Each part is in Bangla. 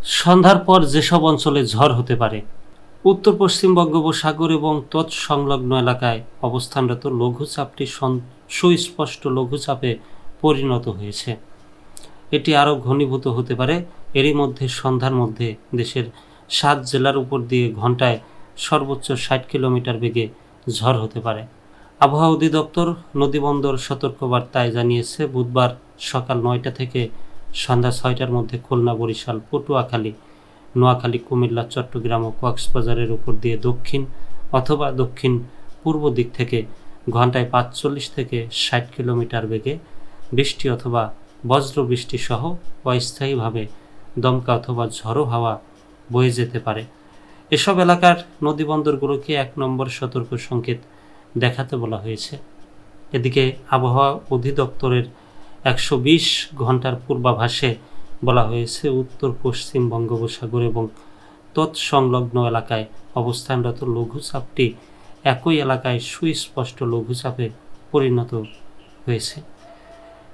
সন্ধ্যার পর যেসব অঞ্চলে ঝড় হতে পারে। উত্তর পশ্চিম বঙ্গোপসাগর এবং তৎসংলগ্ন এলাকায় অবস্থানরত লঘুচাপটি সুস্পষ্ট লঘুচাপে পরিণত হয়েছে। এটি আরও ঘনীভূত হতে পারে। এরই মধ্যে সন্ধ্যার মধ্যে দেশের 7 জেলার উপর দিয়ে ঘন্টায় সর্বোচ্চ 60 কিলোমিটার বেগে ঝড় হতে পারে। আবহাওয়া অধিদপ্তর নদীবন্দর সতর্কবার্তায় জানিয়েছে, বুধবার সকাল 9টা থেকে সন্ধ্যা 6টার মধ্যে খুলনা, বরিশাল, পটুয়াখালী, নোয়াখালী, কুমিল্লা, চট্টগ্রাম ও কক্সবাজারের উপর দিয়ে দক্ষিণ অথবা দক্ষিণ পূর্ব দিক থেকে ঘন্টায় 45 থেকে 60 কিলোমিটার বেগে বৃষ্টি অথবা বজ্র বৃষ্টি সহ অস্থায়ীভাবে দমকা অথবা ঝড়ো হাওয়া বয়ে যেতে পারে। এসব এলাকার নদীবন্দরগুলোকে 1 নম্বর সতর্ক সংকেত দেখাতে বলা হয়েছে। এদিকে আবহাওয়া অধিদপ্তরের 120 ঘন্টার পূর্বাভাসে বলা হয়েছে, উত্তর পশ্চিম বঙ্গোপসাগর এবং তৎসংলগ্ন এলাকায় অবস্থানরত লঘুচাপটি একই এলাকায় সুস্পষ্ট লঘুচাপে পরিণত হয়েছে।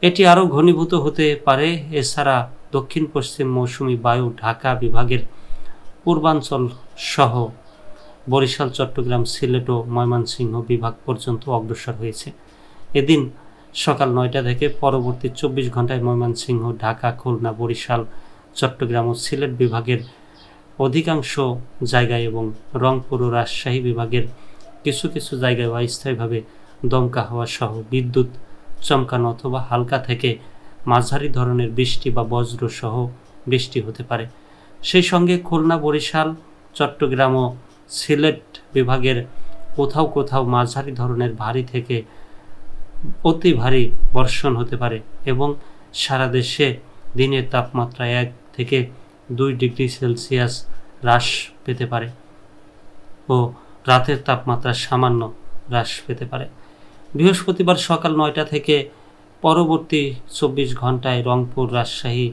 এটি আরও ঘনীভূত হতে পারে। এছাড়া দক্ষিণ পশ্চিম মৌসুমি বায়ু ঢাকা বিভাগের পূর্বাঞ্চল সহ বরিশাল, চট্টগ্রাম, সিলেট ও ময়মনসিংহ বিভাগ পর্যন্ত অগ্রসর হয়েছে। এদিন সকাল 9টা থেকে পরবর্তী 24 ঘন্টায় ময়মনসিংহ, ঢাকা, খুলনা, বরিশাল, চট্টগ্রাম ও সিলেট বিভাগের অধিকাংশ জায়গায় এবং রংপুর ও রাজশাহী বিভাগের কিছু কিছু জায়গায় অস্থায়ীভাবে দমকা হাওয়া সহ বিদ্যুৎ চমকানো অথবা হালকা থেকে মাঝারি ধরনের বৃষ্টি বা বজ্র সহ বৃষ্টি হতে পারে। সেই সঙ্গে খুলনা, বরিশাল, চট্টগ্রাম ও সিলেট বিভাগের কোথাও কোথাও মাঝারি ধরনের ভারী থেকে অতি ভারী বর্ষণ হতে পারে এবং সারা দেশে দিনের তাপমাত্রা 1 থেকে 2 ডিগ্রি সেলসিয়াস হ্রাস পেতে পারে ও রাতের তাপমাত্রা সামান্য হ্রাস পেতে পারে। বৃহস্পতিবার সকাল 9টা থেকে পরবর্তী 24 ঘন্টায় রংপুর, রাজশাহী,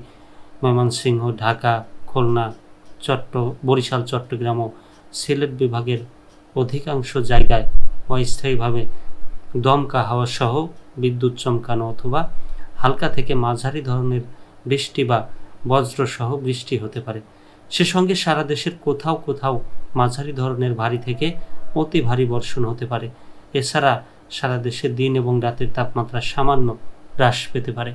ময়মনসিংহ, ঢাকা, খুলনা, বরিশাল, চট্টগ্রাম ও সিলেট বিভাগের অধিকাংশ জায়গায় অস্থায়ীভাবে দমকা হাওয়া সহ বিদ্যুৎ চমকানো অথবা হালকা থেকে মাঝারি ধরনের বৃষ্টি বা বজ্র সহ বৃষ্টি হতে পারে। সে সঙ্গে সারা দেশের কোথাও কোথাও মাঝারি ধরনের ভারী থেকে অতি ভারী বর্ষণ হতে পারে। এছাড়া সারা দেশে দিন এবং রাতের তাপমাত্রা সামান্য হ্রাস পেতে পারে।